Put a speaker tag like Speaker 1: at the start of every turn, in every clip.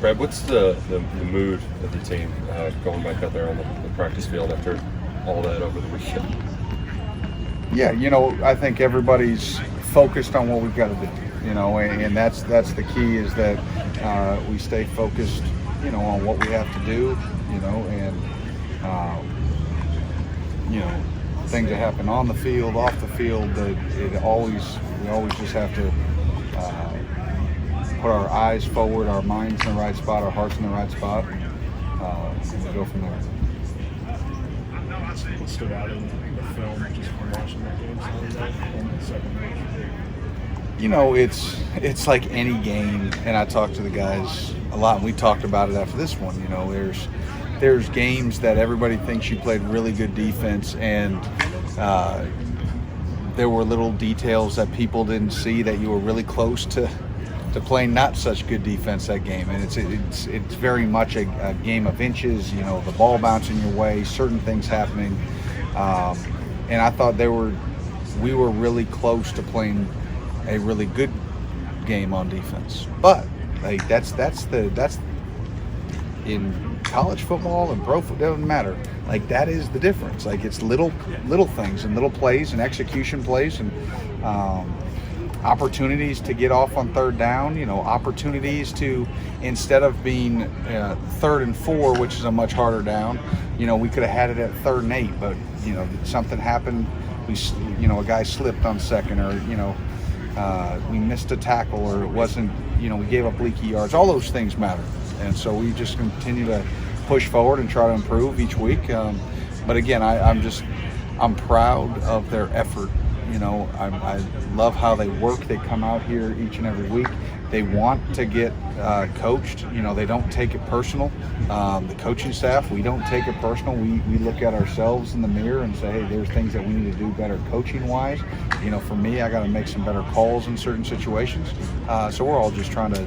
Speaker 1: Brad, what's the mood of the team going back out there on the practice field after all that over the weekend?
Speaker 2: Yeah, I think everybody's focused on what we've got to do, and that's the key is that we stay focused, on what we have to do, and things that happen on the field, off the field, that we always just have to put our eyes forward, our minds in the right spot, our hearts in the right spot, and go from there.
Speaker 3: What stood out in the film just from watching that game Sunday and the second match?
Speaker 2: It's like any game, and I talked to the guys a lot, and we talked about it after this one. There's games that everybody thinks you played really good defense, and there were little details that people didn't see that you were really close to playing not such good defense that game. And it's very much a game of inches, the ball bouncing your way, certain things happening. And I thought we were really close to playing a really good game on defense. But like that's in college football and pro football, doesn't matter. Like that is the difference. Like it's little things and little plays and execution plays and opportunities to get off on third down, opportunities to, instead of being 3rd and 4, which is a much harder down, we could have had it at 3rd and 8, but, something happened. A guy slipped on second, or, we missed a tackle, or it wasn't, we gave up leaky yards. All those things matter. And so we just continue to push forward and try to improve each week. But again, I'm proud of their effort. I love how they work. They come out here each and every week. They want to get coached. They don't take it personal. The coaching staff, we don't take it personal. We look at ourselves in the mirror and say, hey, there's things that we need to do better coaching-wise. For me, I got to make some better calls in certain situations. So we're all just trying to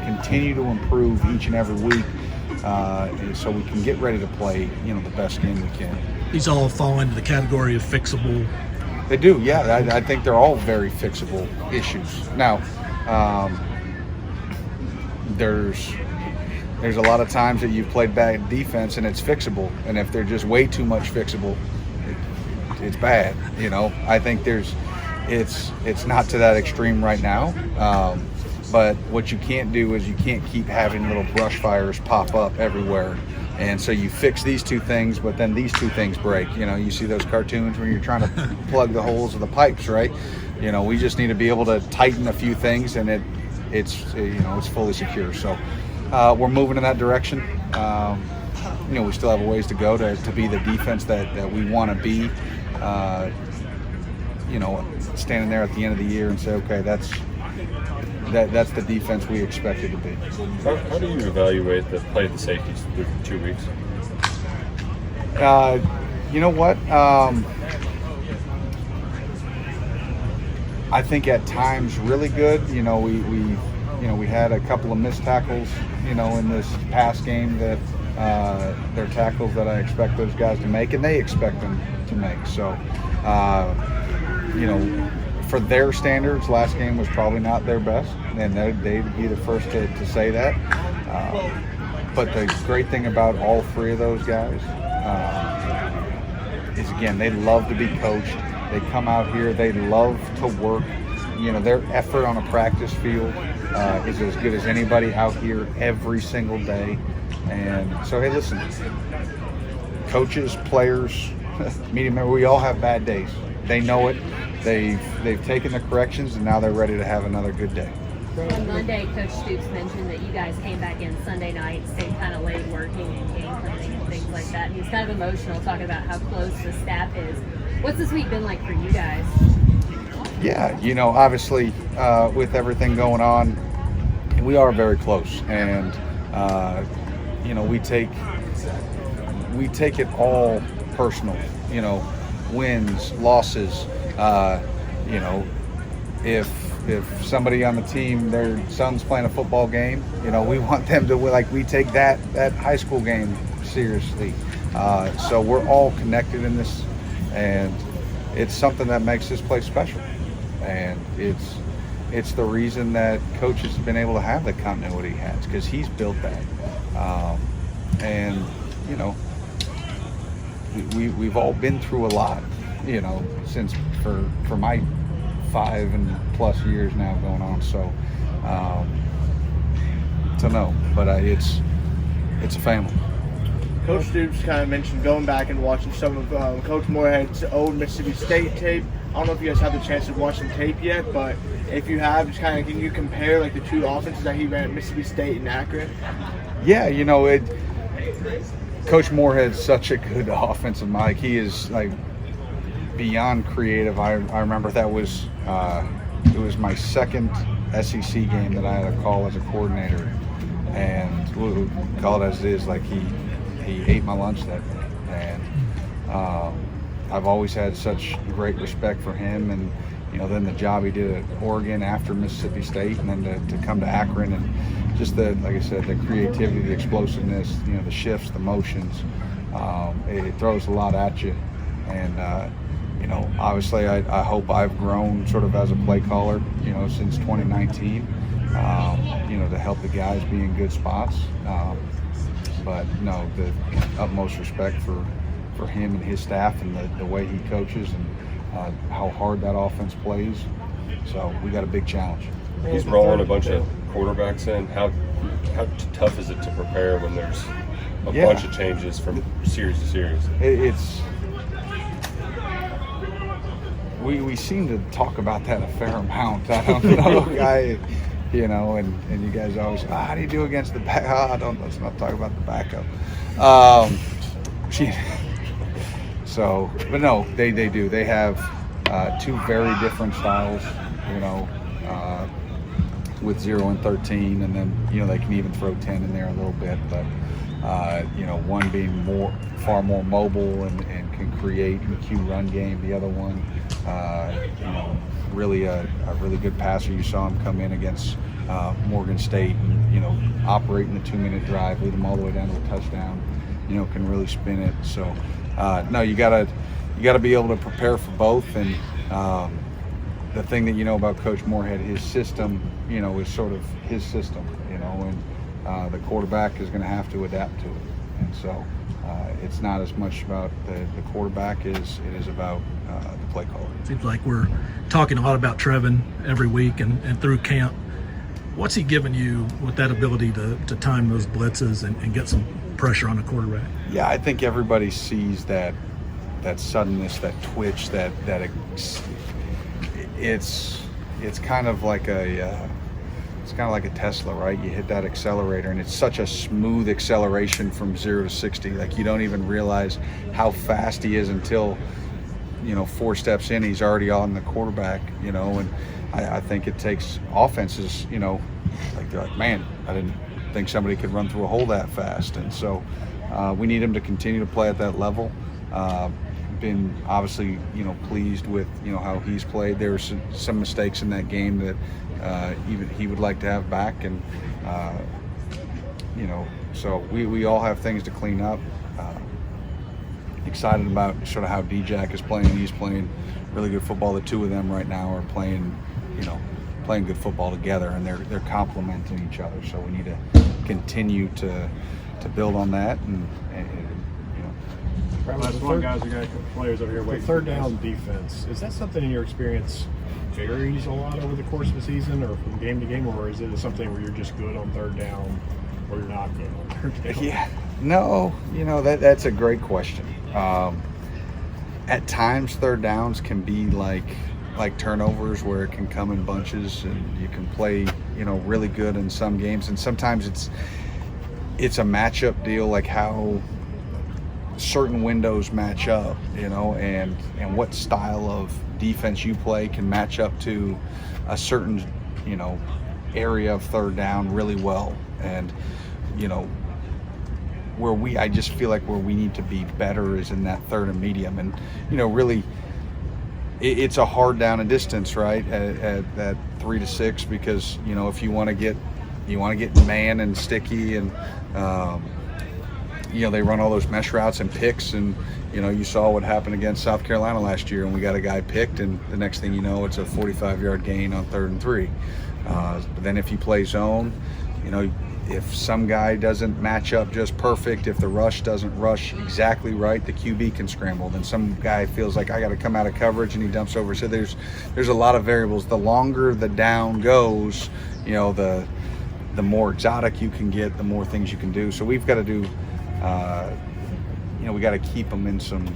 Speaker 2: continue to improve each and every week so we can get ready to play, the best game we can.
Speaker 4: These all fall into the category of fixable.
Speaker 2: They do, yeah. I think they're all very fixable issues. Now, there's a lot of times that you've played bad defense and it's fixable, and if they're just way too much fixable, it's bad. I think it's not to that extreme right now. But what you can't do is you can't keep having little brush fires pop up everywhere. And so you fix these two things, but then these two things break. You see those cartoons where you're trying to plug the holes of the pipes, right? We just need to be able to tighten a few things, and it's fully secure. So we're moving in that direction. We still have a ways to go to be the defense that we want to be. Standing there at the end of the year and say, okay, that's the defense we expected to be.
Speaker 1: How do you evaluate the play of the safeties through 2 weeks?
Speaker 2: You know what? I think at times really good. We had a couple of missed tackles, in this past game that they're tackles that I expect those guys to make, and they expect them to make. So, for their standards, last game was probably not their best, and they'd be the first to say that. But the great thing about all three of those guys is, again, they love to be coached. They come out here, they love to work. Their effort on a practice field is as good as anybody out here every single day. And so, hey, listen, coaches, players, media members, we all have bad days. They know it. They've taken the corrections, and now they're ready to have another good day.
Speaker 5: On Monday, Coach Stoops mentioned that you guys came back in Sunday night, stayed kind of late working and game planning and things like that. He was kind of emotional talking about how close the staff is. What's this week been like for you guys?
Speaker 2: Yeah, obviously with everything going on, we are very close, and we take it all personal. Wins, losses. If somebody on the team, their son's playing a football game, we want them to, like, we take that high school game seriously. So we're all connected in this, and it's something that makes this place special. And it's the reason that Coach has been able to have the continuity he has, because he's built that. And, you know, we've all been through a lot, you know, since for my 5+ years now going on. So, to know, but it's a family.
Speaker 6: Coach Stoops kind of mentioned going back and watching some of Coach Moorhead's old Mississippi State tape. I don't know if you guys have the chance to watch some tape yet, but if you have, just kind of can you compare like the two offenses that he ran at Mississippi State and Akron?
Speaker 2: Yeah, you know, Coach Moorhead's such a good offensive mind. He is like beyond creative. I remember that was it was my second SEC game that I had to call as a coordinator, and we'll call it as it is. Like he ate my lunch that day, and I've always had such great respect for him. And you know, then the job he did at Oregon after Mississippi State, and then to come to Akron, and just the, like I said, the creativity, the explosiveness, you know, the shifts, the motions. It throws a lot at you, and you know, obviously I hope I've grown sort of as a play caller, you know, since 2019, you know, to help the guys be in good spots. But no, the utmost respect for him and his staff, and the way he coaches, and how hard that offense plays. So we got a big challenge.
Speaker 1: He's rolling a bunch of quarterbacks in. How tough is it to prepare when there's a bunch of changes from series to series?
Speaker 2: We seem to talk about that a fair amount. I don't know, you know, and you guys always, how do you do against the back? Let's not talk about the backup. So, but no, they do. They have two very different styles, you know, with 0 and 13, and then, you know, they can even throw 10 in there a little bit, but you know, one being far more mobile and can create and cue run game. The other one, you know, really a really good passer. You saw him come in against Morgan State and, you know, operate in the 2-minute drive, lead them all the way down to a touchdown. You know, can really spin it. So, no, you gotta be able to prepare for both. And the thing that you know about Coach Moorhead, his system, you know, is sort of his system, you know, and the quarterback is going to have to adapt to it. And so it's not as much about the quarterback as it is about the play caller.
Speaker 4: Seems like we're talking a lot about Trevin every week and through camp. What's he given you with that ability to time those blitzes and get some pressure on the quarterback?
Speaker 2: Yeah, I think everybody sees that suddenness, that twitch, that it's kind of like a Tesla, right? You hit that accelerator, and it's such a smooth acceleration from 0 to 60. Like, you don't even realize how fast he is until, you know, 4 steps in, he's already on the quarterback, you know. And I think it takes offenses, you know, like, they're like, man, I didn't think somebody could run through a hole that fast. And so we need him to continue to play at that level. Been obviously, you know, pleased with, you know, how he's played. There were some mistakes in that game that even he would like to have back, and you know, so we all have things to clean up. Excited about sort of how D-Jack is playing. He's playing really good football. The two of them right now are playing good football together, and they're complementing each other. So we need to continue to build on that, and you know.
Speaker 3: Last one, guys. We got a couple players over here waiting. Third down defense. Is that something in your experience varies a lot over the course of the season, or from game to game, or is it something where you're just good on third down, or you're not good on third down?
Speaker 2: Yeah, no, you know, that's a great question. At times, third downs can be like turnovers, where it can come in bunches, and you can play, you know, really good in some games, and sometimes it's a matchup deal, like how certain windows match up, you know, and what style of defense you play can match up to a certain, you know, area of third down really well. And, you know, I just feel like where we need to be better is in that third and medium. And, you know, really it's a hard down and distance, right, at that 3 to 6, because, you know, if you want to get man and sticky and they run all those mesh routes and picks, and you saw what happened against South Carolina last year, and we got a guy picked, and the next thing you know, it's a 45-yard gain on 3rd and 3. But then if you play zone, if some guy doesn't match up just perfect, if the rush doesn't rush exactly right, the QB can scramble. Then some guy feels like I got to come out of coverage and he dumps over. So there's a lot of variables. The longer the down goes, the more exotic you can get, the more things you can do. So we've got to do, we got to keep them in some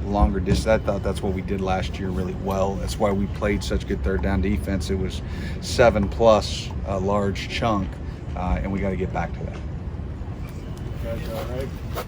Speaker 2: longer distance. I thought that's what we did last year really well. That's why we played such good 3rd down defense. It was 7+ a large chunk. And we got to get back to that.
Speaker 3: Guys, all right.